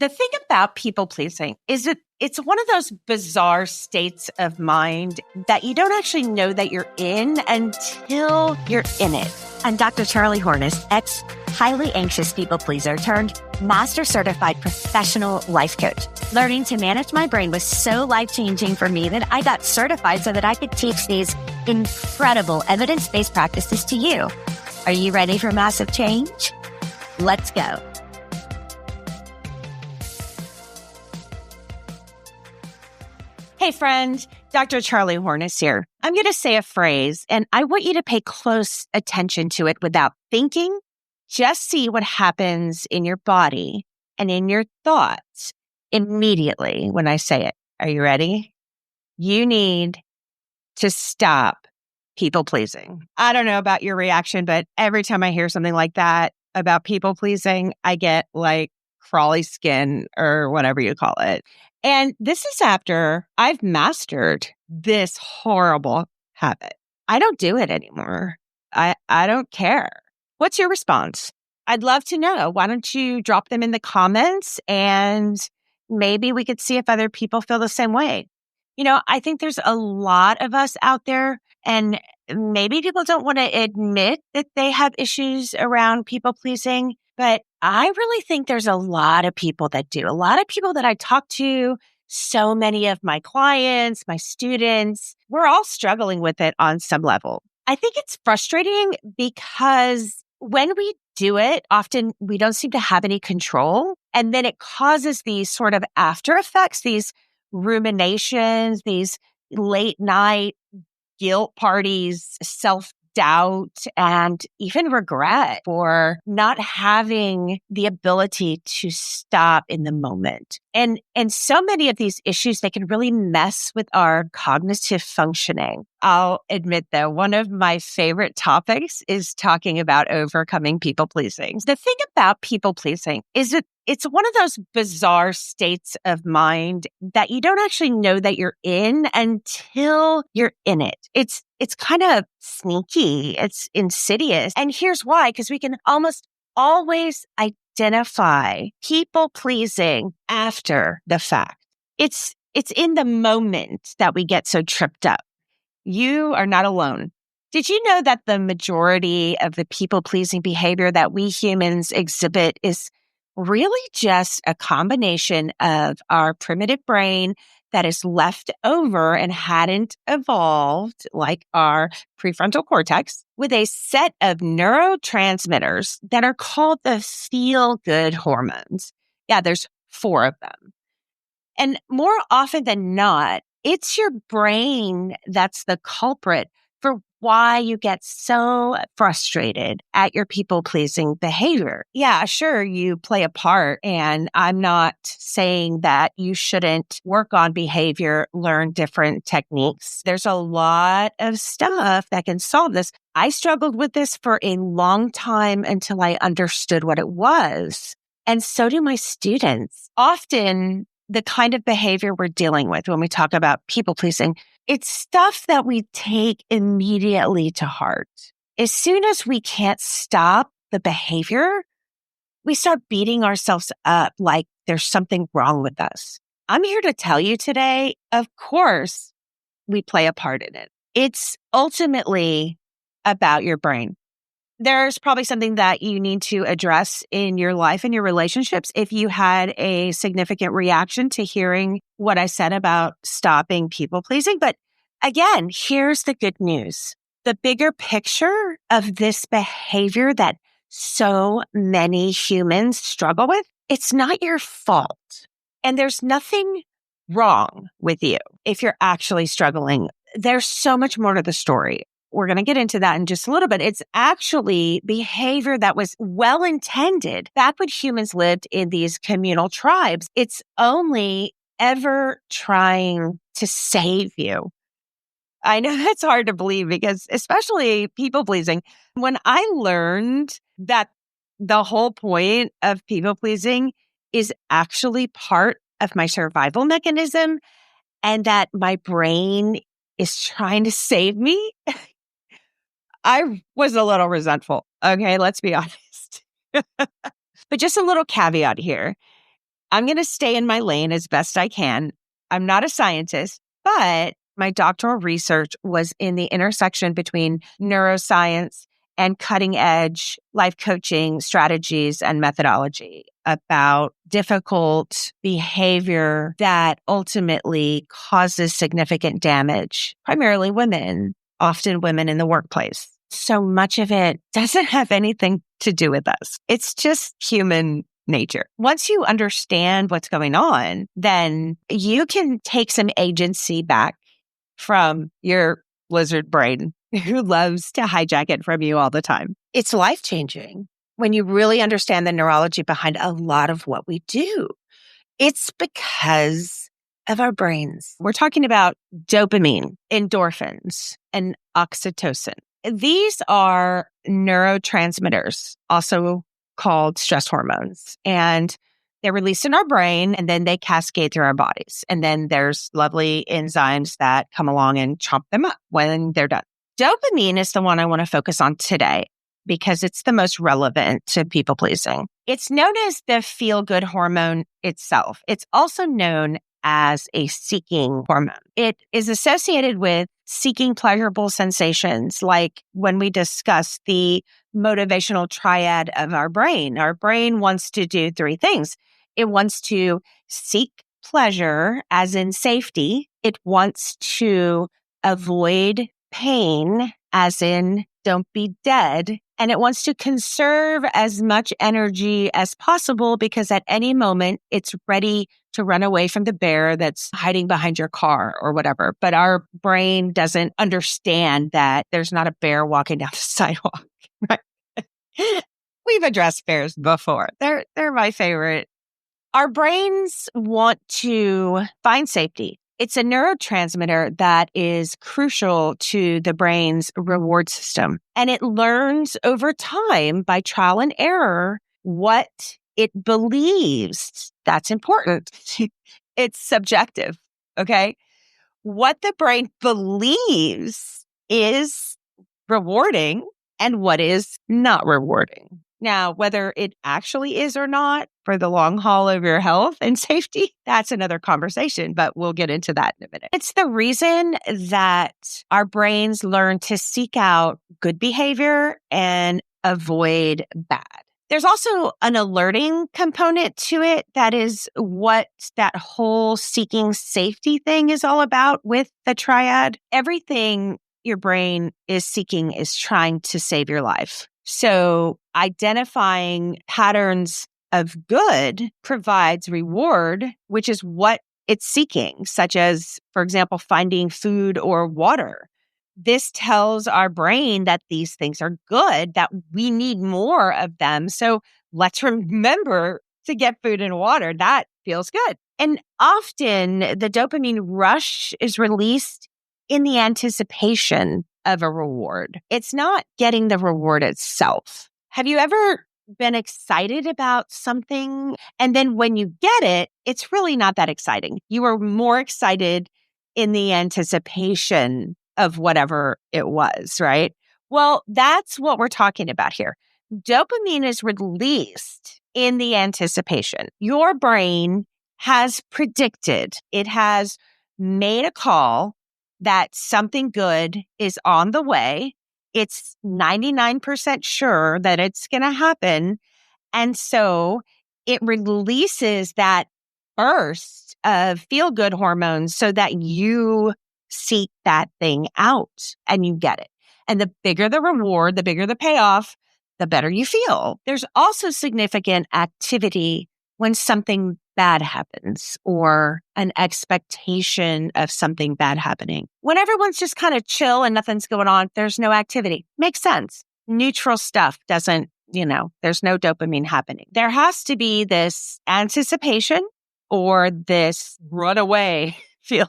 The thing about people pleasing is that it's one of those bizarre states of mind that you don't actually know that you're in until you're in it. I'm Dr. Charlie Hornis, highly anxious people pleaser turned master certified professional life coach. Learning to manage my brain was so life-changing for me that I got certified so that I could teach these incredible evidence-based practices to you. Are you ready for massive change? Let's go. Hey friend, Dr. Charlie Hornis here. I'm going to say a phrase and I want you to pay close attention to it without thinking. Just see what happens in your body and in your thoughts immediately when I say it. Are you ready? You need to stop people pleasing. I don't know about your reaction, but every time I hear something like that about people pleasing, I get like crawly skin or whatever you call it. And this is after I've mastered this horrible habit. I don't do it anymore. I don't care. What's your response? I'd love to know. Why don't you drop them in the comments and maybe we could see if other people feel the same way. You know, I think there's a lot of us out there and maybe people don't want to admit that they have issues around people pleasing, but I really think there's a lot of people that do. A lot of people that I talk to, so many of my clients, my students, we're all struggling with it on some level. I think it's frustrating because when we do it, often we don't seem to have any control. And then it causes these sort of after effects, these ruminations, these late night guilt parties, self-doubt, and even regret for not having the ability to stop in the moment. And so many of these issues, they can really mess with our cognitive functioning. I'll admit though, one of my favorite topics is talking about overcoming people pleasing. The thing about people pleasing is that it's one of those bizarre states of mind that you don't actually know that you're in until you're in it. It's kind of sneaky. It's insidious. And here's why, because we can almost always identify people pleasing after the fact. It's in the moment that we get so tripped up. You are not alone. Did you know that the majority of the people pleasing behavior that we humans exhibit is really just a combination of our primitive brain that is left over and hadn't evolved, like our prefrontal cortex, with a set of neurotransmitters that are called the feel-good hormones. Yeah, there's 4 of them. And more often than not, it's your brain that's the culprit for why you get so frustrated at your people-pleasing behavior. Yeah, sure, you play a part, and I'm not saying that you shouldn't work on behavior, learn different techniques. There's a lot of stuff that can solve this. I struggled with this for a long time until I understood what it was. And so do my students. Often, the kind of behavior we're dealing with when we talk about people-pleasing, it's stuff that we take immediately to heart. As soon as we can't stop the behavior, we start beating ourselves up like there's something wrong with us. I'm here to tell you today, of course, we play a part in it. It's ultimately about your brain. There's probably something that you need to address in your life and your relationships if you had a significant reaction to hearing what I said about stopping people pleasing. But again, here's the good news. The bigger picture of this behavior that so many humans struggle with, it's not your fault. And there's nothing wrong with you if you're actually struggling. There's so much more to the story. We're going to get into that in just a little bit. It's actually behavior that was well-intended back when humans lived in these communal tribes. It's only ever trying to save you. I know that's hard to believe because especially people-pleasing, when I learned that the whole point of people-pleasing is actually part of my survival mechanism and that my brain is trying to save me, I was a little resentful. Okay, let's be honest. But just a little caveat here. I'm going to stay in my lane as best I can. I'm not a scientist, but my doctoral research was in the intersection between neuroscience and cutting edge life coaching strategies and methodology about difficult behavior that ultimately causes significant damage, primarily women, often women in the workplace. So much of it doesn't have anything to do with us. It's just human nature. Once you understand what's going on, then you can take some agency back from your lizard brain who loves to hijack it from you all the time. It's life-changing when you really understand the neurology behind a lot of what we do. It's because of our brains. We're talking about dopamine, endorphins, and oxytocin. These are neurotransmitters, also called stress hormones. And they're released in our brain and then they cascade through our bodies. And then there's lovely enzymes that come along and chomp them up when they're done. Dopamine is the one I want to focus on today because it's the most relevant to people pleasing. It's known as the feel-good hormone itself. It's also known as a seeking hormone. It is associated with seeking pleasurable sensations, like when we discuss the motivational triad of our brain. Our brain wants to do three things. It wants to seek pleasure, as in safety. It wants to avoid pain, as in don't be dead. And it wants to conserve as much energy as possible because at any moment it's ready to run away from the bear that's hiding behind your car or whatever. But our brain doesn't understand that there's not a bear walking down the sidewalk, right? We've addressed bears before. They're my favorite. Our brains want to find safety. It's a neurotransmitter that is crucial to the brain's reward system. And it learns over time by trial and error what it believes. That's important. It's subjective, okay? What the brain believes is rewarding and what is not rewarding. Now, whether it actually is or not for the long haul of your health and safety, that's another conversation, but we'll get into that in a minute. It's the reason that our brains learn to seek out good behavior and avoid bad. There's also an alerting component to it. That is what that whole seeking safety thing is all about with the triad. Everything your brain is seeking is trying to save your life. So identifying patterns of good provides reward, which is what it's seeking, such as, for example, finding food or water. This tells our brain that these things are good, that we need more of them. So let's remember to get food and water. That feels good. And often the dopamine rush is released in the anticipation of a reward. It's not getting the reward itself. Have you ever been excited about something and then when you get it, it's really not that exciting? You are more excited in the anticipation of whatever it was, right? Well, that's what we're talking about here. Dopamine is released in the anticipation. Your brain has predicted, it has made a call that something good is on the way. It's 99% sure that it's going to happen. And so it releases that burst of feel-good hormones so that you seek that thing out and you get it. And the bigger the reward, the bigger the payoff, the better you feel. There's also significant activity when something bad happens or an expectation of something bad happening. When everyone's just kind of chill and nothing's going on, there's no activity. Makes sense. Neutral stuff doesn't, there's no dopamine happening. There has to be this anticipation or this runaway feeling,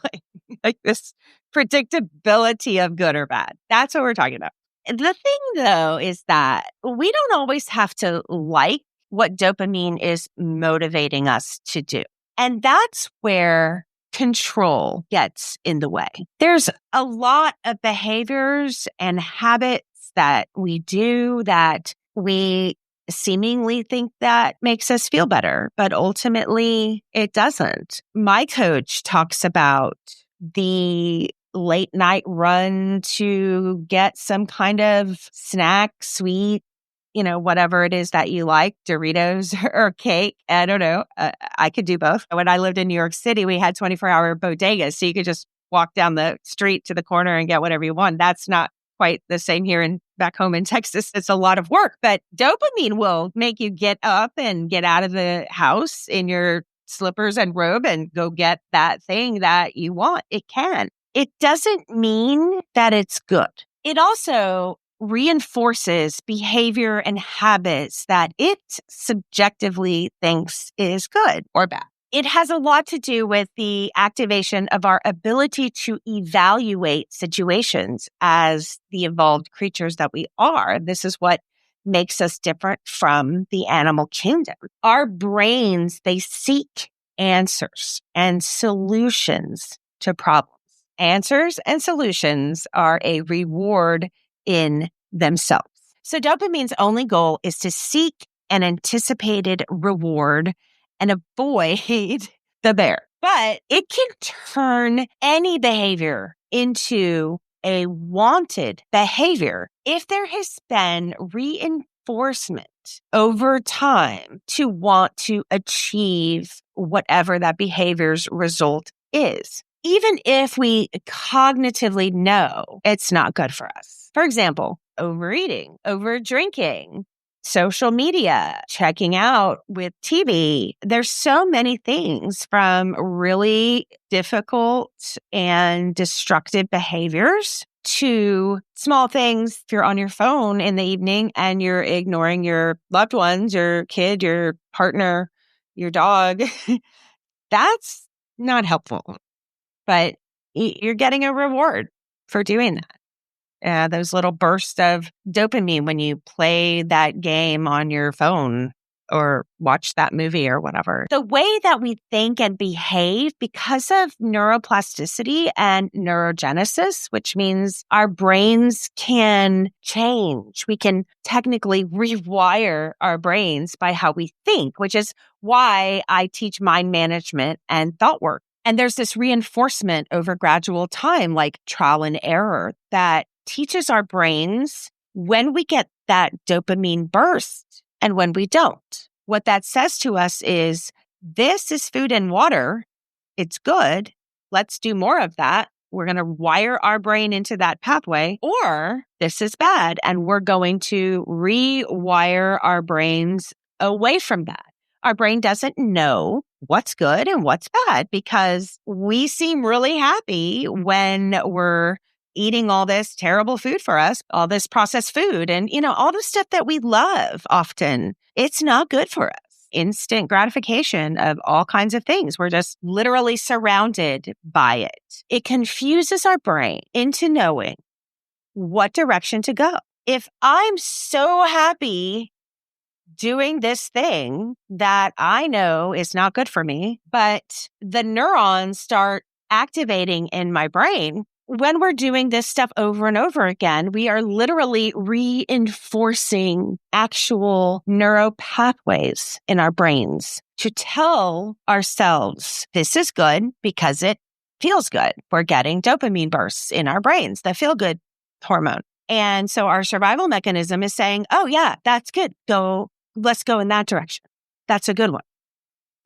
like this predictability of good or bad. That's what we're talking about. The thing, though, is that we don't always have to like what dopamine is motivating us to do. And that's where control gets in the way. There's a lot of behaviors and habits that we do that we seemingly think that makes us feel better, but ultimately it doesn't. My coach talks about the late night run to get some kind of snack, sweet, whatever it is that you like, Doritos or cake. I don't know. I could do both. When I lived in New York City, we had 24-hour bodegas. So you could just walk down the street to the corner and get whatever you want. That's not quite the same here and back home in Texas. It's a lot of work, but dopamine will make you get up and get out of the house in your slippers and robe and go get that thing that you want. It can. It doesn't mean that it's good. It also reinforces behavior and habits that it subjectively thinks is good or bad. It has a lot to do with the activation of our ability to evaluate situations as the evolved creatures that we are. This is what makes us different from the animal kingdom. Our brains, they seek answers and solutions to problems. Answers and solutions are a reward in themselves. So dopamine's only goal is to seek an anticipated reward and avoid the bear. But it can turn any behavior into a wanted behavior if there has been reinforcement over time to want to achieve whatever that behavior's result is, even if we cognitively know it's not good for us. For example, overeating, overdrinking, social media, checking out with TV. There's so many things from really difficult and destructive behaviors to small things. If you're on your phone in the evening and you're ignoring your loved ones, your kid, your partner, your dog, that's not helpful. But you're getting a reward for doing that. Those little bursts of dopamine when you play that game on your phone or watch that movie or whatever. The way that we think and behave because of neuroplasticity and neurogenesis, which means our brains can change. We can technically rewire our brains by how we think, which is why I teach mind management and thought work. And there's this reinforcement over gradual time, like trial and error, that teaches our brains when we get that dopamine burst and when we don't. What that says to us is, this is food and water. It's good. Let's do more of that. We're going to wire our brain into that pathway. Or this is bad, and we're going to rewire our brains away from that. Our brain doesn't know what's good and what's bad because we seem really happy when we're eating all this terrible food for us, all this processed food and, all the stuff that we love often. It's not good for us. Instant gratification of all kinds of things. We're just literally surrounded by it. It confuses our brain into knowing what direction to go. If I'm so happy doing this thing that I know is not good for me, but the neurons start activating in my brain, when we're doing this stuff over and over again, we are literally reinforcing actual neural pathways in our brains to tell ourselves this is good because it feels good. We're getting dopamine bursts in our brains, the feel-good hormone. And so our survival mechanism is saying, oh yeah, that's good. Let's go in that direction. That's a good one.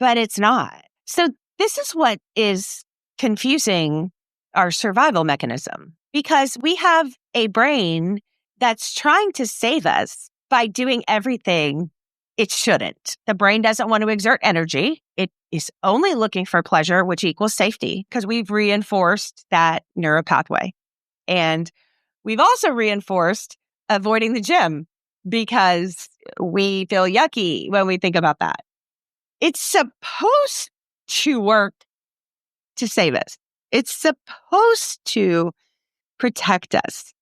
But it's not. So this is what is confusing our survival mechanism, because we have a brain that's trying to save us by doing everything it shouldn't. The brain doesn't want to exert energy. It is only looking for pleasure, which equals safety, because we've reinforced that neuropathway. And we've also reinforced avoiding the gym because we feel yucky when we think about that. It's supposed to work to save us. It's supposed to protect us.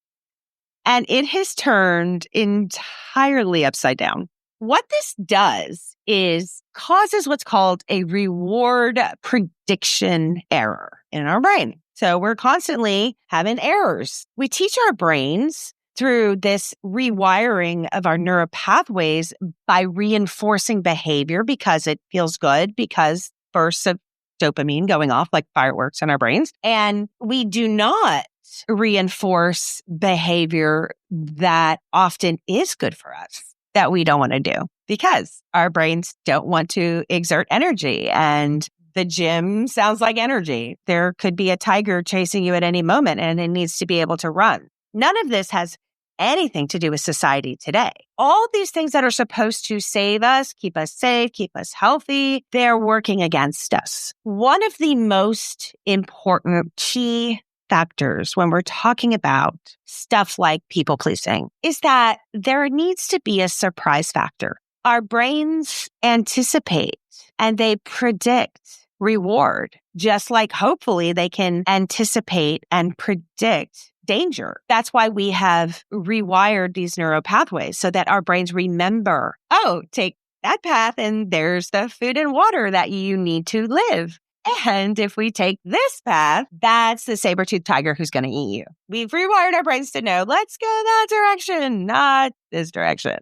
And it has turned entirely upside down. What this does is causes what's called a reward prediction error in our brain. So we're constantly having errors. We teach our brains through this rewiring of our neural pathways by reinforcing behavior because it feels good, because bursts of dopamine going off like fireworks in our brains. And we do not reinforce behavior that often is good for us that we don't want to do because our brains don't want to exert energy. And the gym sounds like energy. There could be a tiger chasing you at any moment and it needs to be able to run. None of this has anything to do with society today. All these things that are supposed to save us, keep us safe, keep us healthy, they're working against us. One of the most important key factors when we're talking about stuff like people pleasing is that there needs to be a surprise factor. Our brains anticipate and they predict reward, just like hopefully they can anticipate and predict danger. That's why we have rewired these neural pathways so that our brains remember, oh, take that path and there's the food and water that you need to live. And if we take this path, that's the saber-toothed tiger who's going to eat you. We've rewired our brains to know, let's go that direction, not this direction.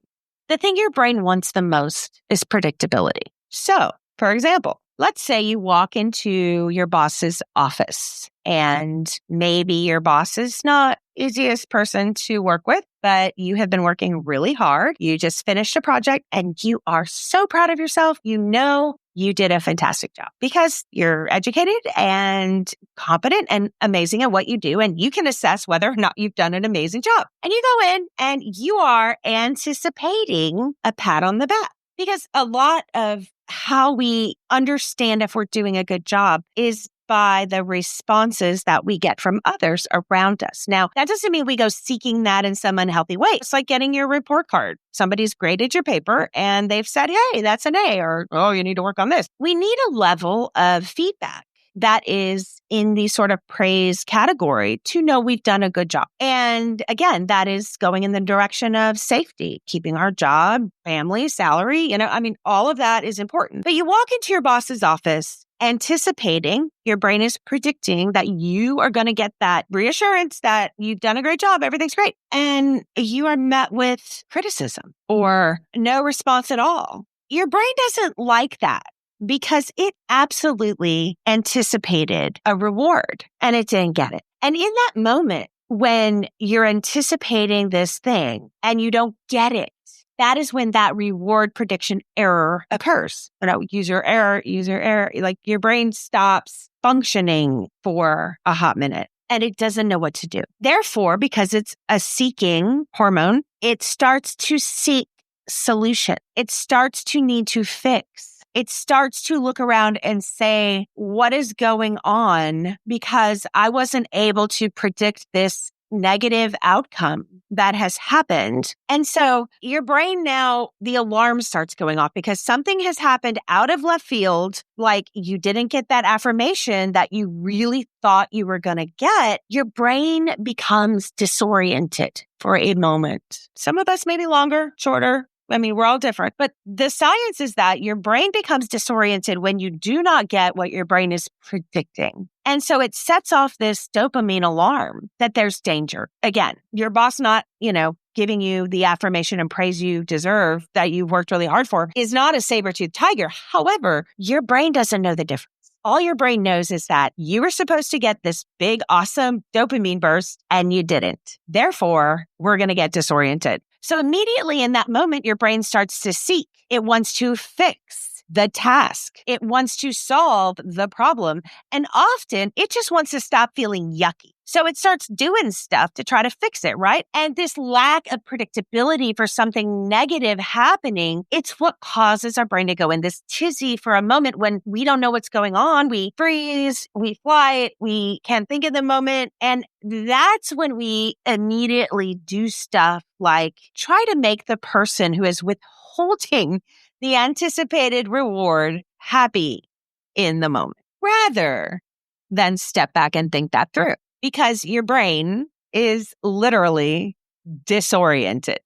The thing your brain wants the most is predictability. So, for example, let's say you walk into your boss's office and maybe your boss is not easiest person to work with, but you have been working really hard. You just finished a project and you are so proud of yourself. You know you did a fantastic job because you're educated and competent and amazing at what you do. And you can assess whether or not you've done an amazing job. And you go in and you are anticipating a pat on the back because a lot of how we understand if we're doing a good job is by the responses that we get from others around us. Now, that doesn't mean we go seeking that in some unhealthy way. It's like getting your report card. Somebody's graded your paper and they've said, hey, that's an A, or, oh, you need to work on this. We need a level of feedback that is in the sort of praise category to know we've done a good job. And again, that is going in the direction of safety, keeping our job, family, salary, all of that is important. But you walk into your boss's office anticipating, your brain is predicting that you are going to get that reassurance that you've done a great job, everything's great. And you are met with criticism or no response at all. Your brain doesn't like that because it absolutely anticipated a reward and it didn't get it. And in that moment, when you're anticipating this thing and you don't get it, that is when that reward prediction error occurs. User error, like your brain stops functioning for a hot minute and it doesn't know what to do. Therefore, because it's a seeking hormone, it starts to seek solution. It starts to need to fix. It starts to look around and say, what is going on? Because I wasn't able to predict this negative outcome that has happened. And so your brain now, the alarm starts going off because something has happened out of left field, like you didn't get that affirmation that you really thought you were going to get. Your brain becomes disoriented for a moment. Some of us maybe longer, shorter. We're all different. But the science is that your brain becomes disoriented when you do not get what your brain is predicting. And so it sets off this dopamine alarm that there's danger. Again, your boss not, giving you the affirmation and praise you deserve that you've worked really hard for is not a saber-toothed tiger. However, your brain doesn't know the difference. All your brain knows is that you were supposed to get this big, awesome dopamine burst and you didn't. Therefore, we're going to get disoriented. So immediately in that moment, your brain starts to seek. It wants to fix the task. It wants to solve the problem. And often it just wants to stop feeling yucky. So it starts doing stuff to try to fix it, right? And this lack of predictability for something negative happening, it's what causes our brain to go in this tizzy for a moment when we don't know what's going on. We freeze, we flight, we can't think of the moment. And that's when we immediately do stuff like try to make the person who is withholding the anticipated reward happy in the moment, rather than step back and think that through. Because your brain is literally disoriented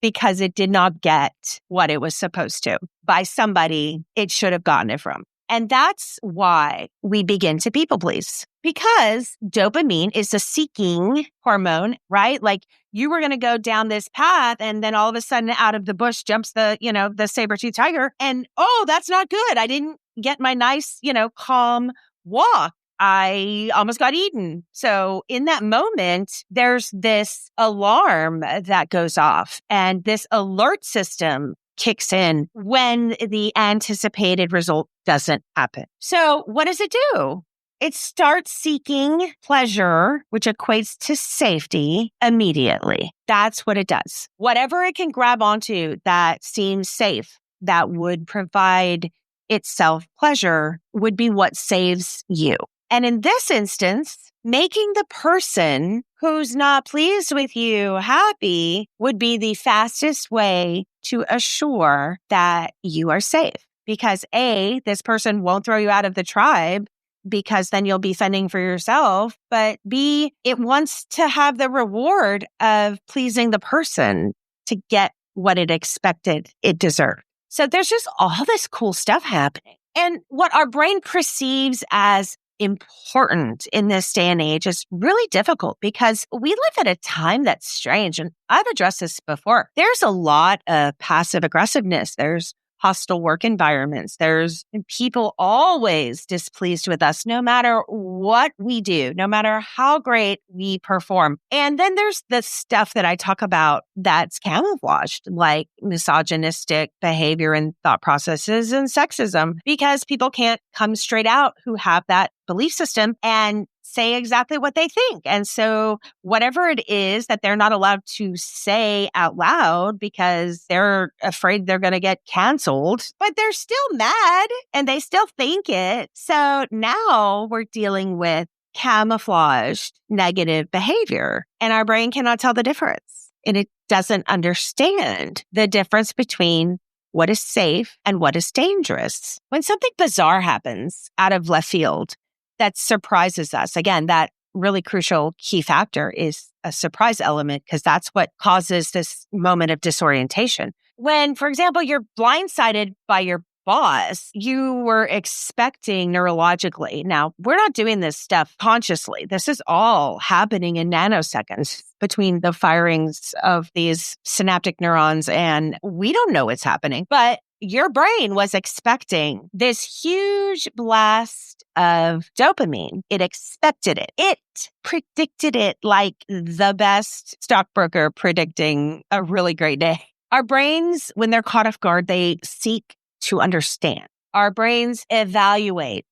because it did not get what it was supposed to by somebody it should have gotten it from. And that's why we begin to people please, because dopamine is a seeking hormone, right? Like you were going to go down this path and then all of a sudden out of the bush jumps the saber-toothed tiger. And, oh, that's not good. I didn't get my nice, calm walk. I almost got eaten. So in that moment, there's this alarm that goes off and this alert system kicks in when the anticipated result doesn't happen. So what does it do? It starts seeking pleasure, which equates to safety immediately. That's what it does. Whatever it can grab onto that seems safe, that would provide itself pleasure, would be what saves you. And in this instance, making the person who's not pleased with you happy would be the fastest way to assure that you are safe. Because A, this person won't throw you out of the tribe because then you'll be fending for yourself. But B, it wants to have the reward of pleasing the person to get what it expected it deserved. So there's just all this cool stuff happening. And what our brain perceives as important in this day and age is really difficult because we live at a time that's strange. And I've addressed this before. There's a lot of passive aggressiveness. There's hostile work environments. There's people always displeased with us, no matter what we do, no matter how great we perform. And then there's the stuff that I talk about that's camouflaged, like misogynistic behavior and thought processes and sexism, because people can't come straight out who have that belief system and say exactly what they think. And so whatever it is that they're not allowed to say out loud because they're afraid they're going to get canceled, but they're still mad and they still think it. So now we're dealing with camouflaged negative behavior and our brain cannot tell the difference. And it doesn't understand the difference between what is safe and what is dangerous. When something bizarre happens out of left field, that surprises us. Again, that really crucial key factor is a surprise element because that's what causes this moment of disorientation. When, for example, you're blindsided by your boss, you were expecting neurologically. Now, we're not doing this stuff consciously. This is all happening in nanoseconds between the firings of these synaptic neurons, and we don't know what's happening. But your brain was expecting this huge blast of dopamine. It expected it. It predicted it like the best stockbroker predicting a really great day. Our brains, when they're caught off guard, they seek to understand. Our brains evaluate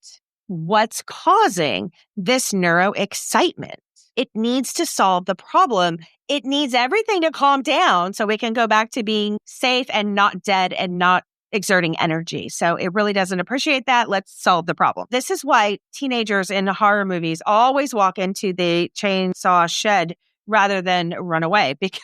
what's causing this neuroexcitement. It needs to solve the problem. It needs everything to calm down so we can go back to being safe and not dead and not exerting energy. So it really doesn't appreciate that. Let's solve the problem. This is why teenagers in horror movies always walk into the chainsaw shed rather than run away, because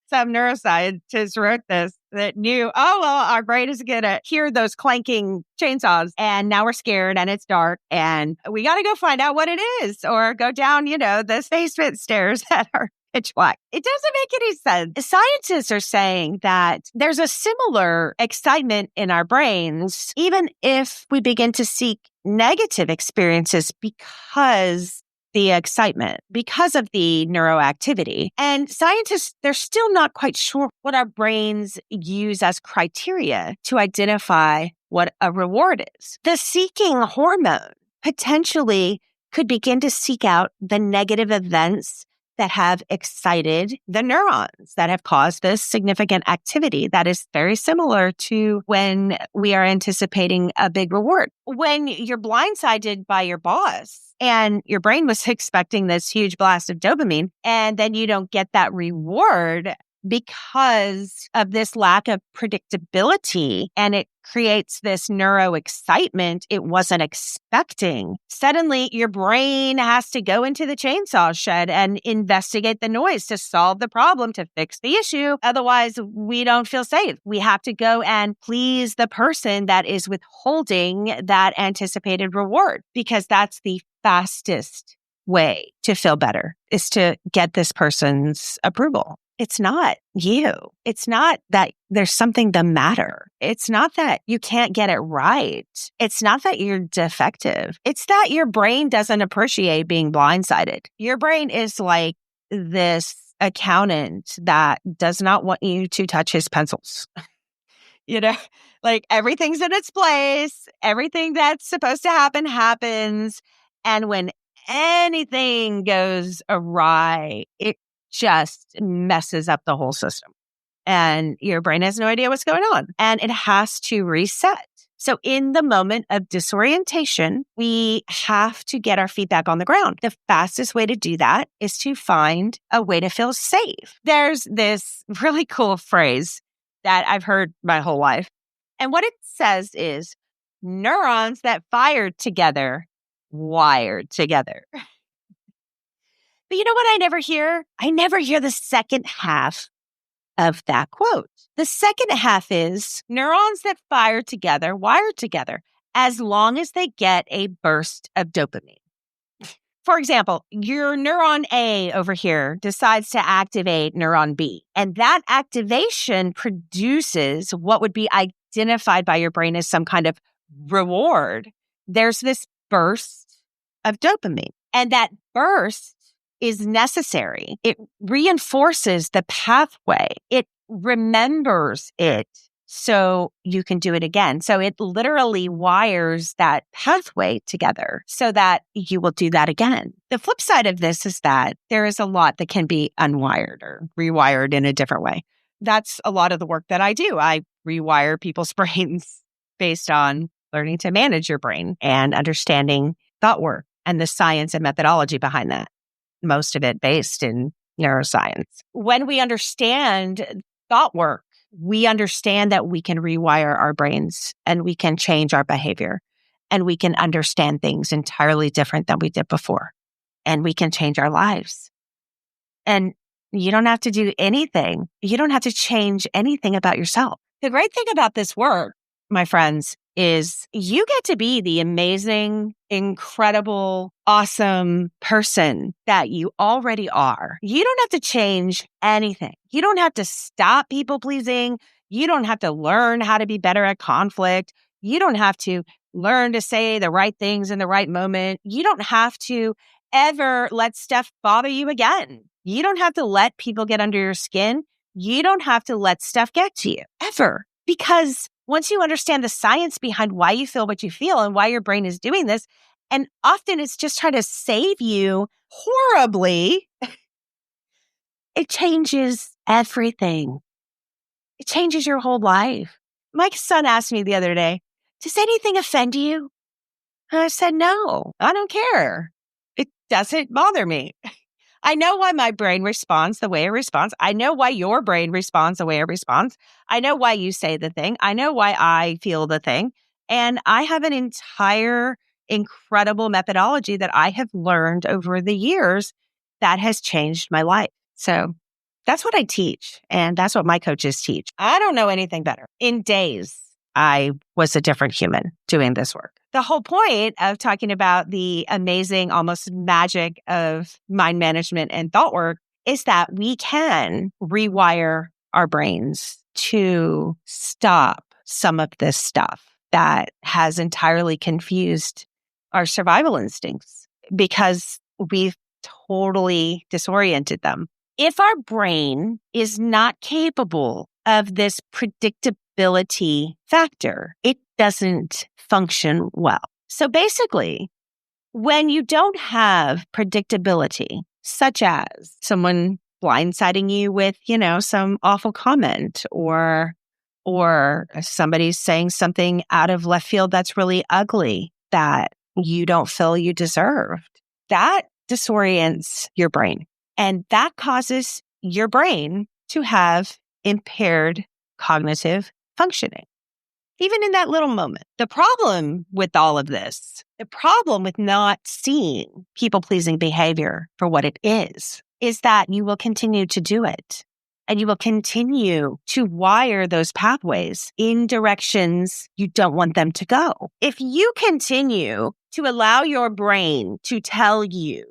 some neuroscientists wrote this that knew, our brain is going to hear those clanking chainsaws and now we're scared and it's dark and we got to go find out what it is or go down, the basement stairs that are pitch black. It doesn't make any sense. Scientists are saying that there's a similar excitement in our brains, even if we begin to seek negative experiences because the excitement, because of the neuroactivity. And scientists, they're still not quite sure what our brains use as criteria to identify what a reward is. The seeking hormone potentially could begin to seek out the negative events that have excited the neurons that have caused this significant activity that is very similar to when we are anticipating a big reward. When you're blindsided by your boss and your brain was expecting this huge blast of dopamine and then you don't get that reward because of this lack of predictability and it creates this neuro excitement it wasn't expecting. Suddenly, your brain has to go into the chainsaw shed and investigate the noise to solve the problem, to fix the issue. Otherwise, we don't feel safe. We have to go and please the person that is withholding that anticipated reward because that's the fastest way to feel better is to get this person's approval. It's not you. It's not that there's something the matter. It's not that you can't get it right. It's not that you're defective. It's that your brain doesn't appreciate being blindsided. Your brain is like this accountant that does not want you to touch his pencils. Like everything's in its place. Everything that's supposed to happen happens. And when anything goes awry, it just messes up the whole system. And your brain has no idea what's going on. And it has to reset. So in the moment of disorientation, we have to get our feet back on the ground. The fastest way to do that is to find a way to feel safe. There's this really cool phrase that I've heard my whole life. And what it says is, neurons that fired together, wired together. But you know what I never hear? I never hear the second half of that quote. The second half is, neurons that fire together, wired together, as long as they get a burst of dopamine. For example, your neuron A over here decides to activate neuron B, and that activation produces what would be identified by your brain as some kind of reward. There's this burst of dopamine, and that burst is necessary. It reinforces the pathway. It remembers it so you can do it again. So it literally wires that pathway together so that you will do that again. The flip side of this is that there is a lot that can be unwired or rewired in a different way. That's a lot of the work that I do. I rewire people's brains based on learning to manage your brain and understanding thought work and the science and methodology behind that. Most of it based in neuroscience. When we understand thought work, we understand that we can rewire our brains and we can change our behavior and we can understand things entirely different than we did before. And we can change our lives. And you don't have to do anything. You don't have to change anything about yourself. The great thing about this work, my friends, is you get to be the amazing, incredible, awesome person that you already are. You don't have to change anything. You don't have to stop people pleasing. You don't have to learn how to be better at conflict. You don't have to learn to say the right things in the right moment. You don't have to ever let stuff bother you again. You don't have to let people get under your skin. You don't have to let stuff get to you ever. Because once you understand the science behind why you feel what you feel and why your brain is doing this, and often it's just trying to save you horribly, it changes everything. It changes your whole life. My son asked me the other day, does anything offend you? And I said, no, I don't care. It doesn't bother me. I know why my brain responds the way it responds. I know why your brain responds the way it responds. I know why you say the thing. I know why I feel the thing. And I have an entire incredible methodology that I have learned over the years that has changed my life. So that's what I teach. And that's what my coaches teach. I don't know anything better. In days, I was a different human doing this work. The whole point of talking about the amazing, almost magic of mind management and thought work is that we can rewire our brains to stop some of this stuff that has entirely confused our survival instincts because we've totally disoriented them. If our brain is not capable of this predictability factor, it doesn't function well. So basically, when you don't have predictability, such as someone blindsiding you with, some awful comment or somebody saying something out of left field that's really ugly that you don't feel you deserved, that disorients your brain. And that causes your brain to have impaired cognitive functioning. Even in that little moment. The problem with all of this, the problem with not seeing people-pleasing behavior for what it is that you will continue to do it. And you will continue to wire those pathways in directions you don't want them to go. If you continue to allow your brain to tell you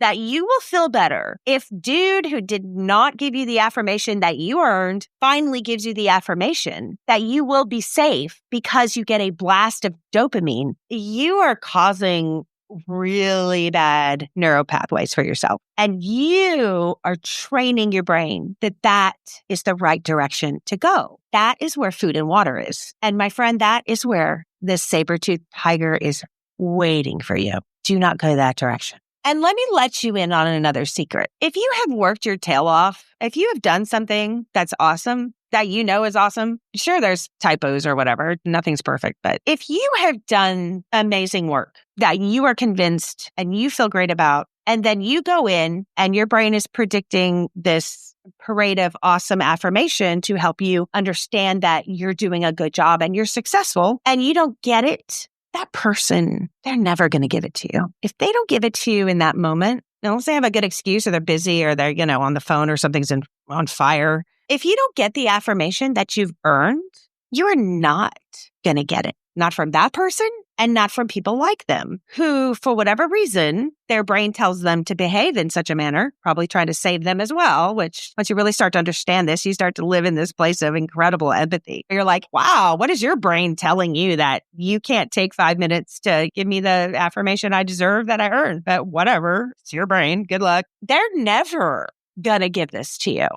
that you will feel better if dude who did not give you the affirmation that you earned finally gives you the affirmation that you will be safe because you get a blast of dopamine. You are causing really bad neural pathways for yourself. And you are training your brain that that is the right direction to go. That is where food and water is. And my friend, that is where this saber-toothed tiger is waiting for you. Do not go that direction. And let me let you in on another secret. If you have worked your tail off, if you have done something that's awesome, that you know is awesome, sure, there's typos or whatever. Nothing's perfect. But if you have done amazing work that you are convinced and you feel great about, and then you go in and your brain is predicting this parade of awesome affirmation to help you understand that you're doing a good job and you're successful, and you don't get it, that person, they're never going to give it to you. If they don't give it to you in that moment, unless they have a good excuse or they're busy or they're, on the phone or something's on fire. If you don't get the affirmation that you've earned, you are not going to get it. Not from that person and not from people like them who, for whatever reason, their brain tells them to behave in such a manner, probably trying to save them as well, which once you really start to understand this, you start to live in this place of incredible empathy. You're like, wow, what is your brain telling you that you can't take 5 minutes to give me the affirmation I deserve that I earned? But whatever, it's your brain. Good luck. They're never going to give this to you.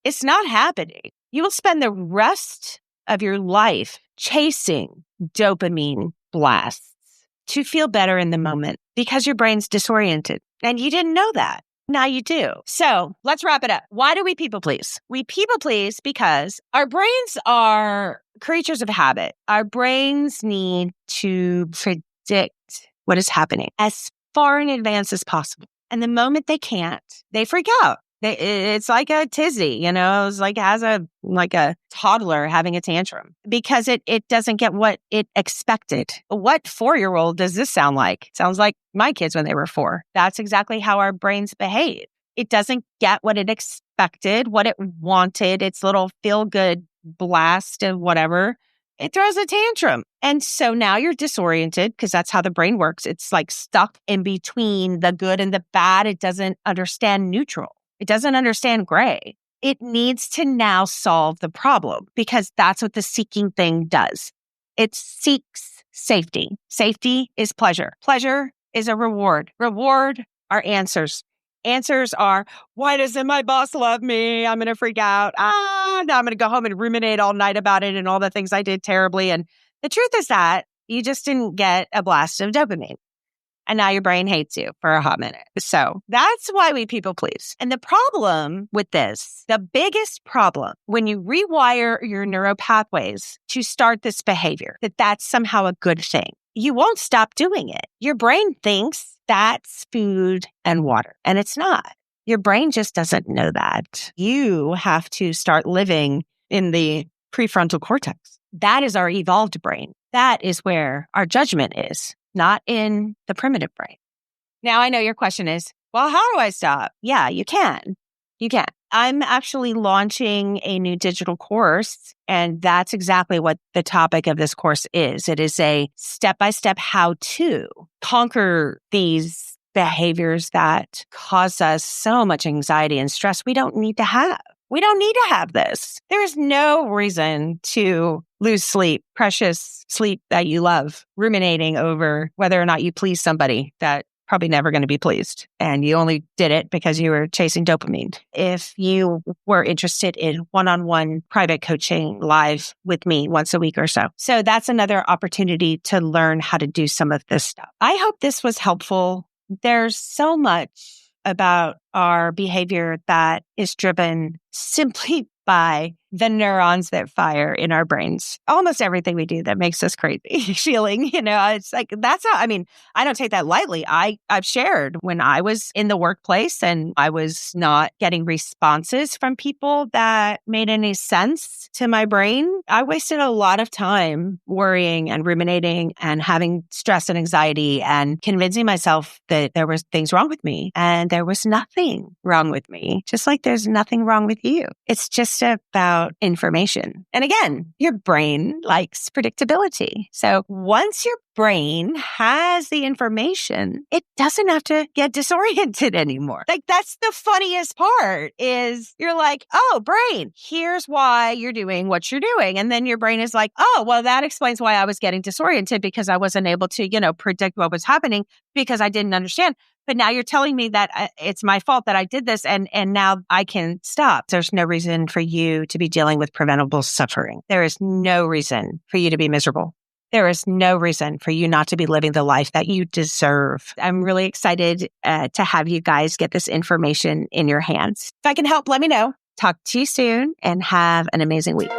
It's not happening. You will spend the rest of your life chasing dopamine blasts to feel better in the moment because your brain's disoriented. And you didn't know that. Now you do. So let's wrap it up. Why do we people please? We people please because our brains are creatures of habit. Our brains need to predict what is happening as far in advance as possible. And the moment they can't, they freak out. It's like a tizzy, it's like has a toddler having a tantrum because it doesn't get what it expected. What 4-year-old does this sound like? It sounds like my kids when they were 4. That's exactly how our brains behave. It doesn't get what it expected, what it wanted, its little feel-good blast of whatever. It throws a tantrum. And so now you're disoriented because that's how the brain works. It's like stuck in between the good and the bad. It doesn't understand neutral. It doesn't understand gray. It needs to now solve the problem because that's what the seeking thing does. It seeks safety. Safety is pleasure. Pleasure is a reward. Reward are answers. Answers are, why doesn't my boss love me? I'm going to freak out. Now I'm going to go home and ruminate all night about it and all the things I did terribly. And the truth is that you just didn't get a blast of dopamine. And now your brain hates you for a hot minute. So that's why we people please. And the problem with this, the biggest problem when you rewire your neural pathways to start this behavior, that's somehow a good thing. You won't stop doing it. Your brain thinks that's food and water, and it's not. Your brain just doesn't know that. You have to start living in the prefrontal cortex. That is our evolved brain. That is where our judgment is. Not in the primitive brain. Now, I know your question is, well, how do I stop? Yeah, you can. You can. I'm actually launching a new digital course, and that's exactly what the topic of this course is. It is a step-by-step how to conquer these behaviors that cause us so much anxiety and stress we don't need to have. We don't need to have this. There is no reason to lose sleep, precious sleep that you love, ruminating over whether or not you please somebody that probably never going to be pleased. And you only did it because you were chasing dopamine. If you were interested in one-on-one private coaching live with me once a week or so. So that's another opportunity to learn how to do some of this stuff. I hope this was helpful. There's so much about our behavior that is driven simply by the neurons that fire in our brains. Almost everything we do that makes us crazy feeling, it's like, that's how, I don't take that lightly. I've shared when I was in the workplace and I was not getting responses from people that made any sense to my brain. I wasted a lot of time worrying and ruminating and having stress and anxiety and convincing myself that there was things wrong with me. And there was nothing wrong with me, just like there's nothing wrong with you. It's just about about information. And again, your brain likes predictability. So once your brain has the information, it doesn't have to get disoriented anymore. Like that's the funniest part is you're like, oh, brain, here's why you're doing what you're doing. And then your brain is like, oh, well, that explains why I was getting disoriented because I wasn't able to, predict what was happening because I didn't understand. But now you're telling me that it's my fault that I did this and now I can stop. There's no reason for you to be dealing with preventable suffering. There is no reason for you to be miserable. There is no reason for you not to be living the life that you deserve. I'm really excited to have you guys get this information in your hands. If I can help, let me know. Talk to you soon and have an amazing week.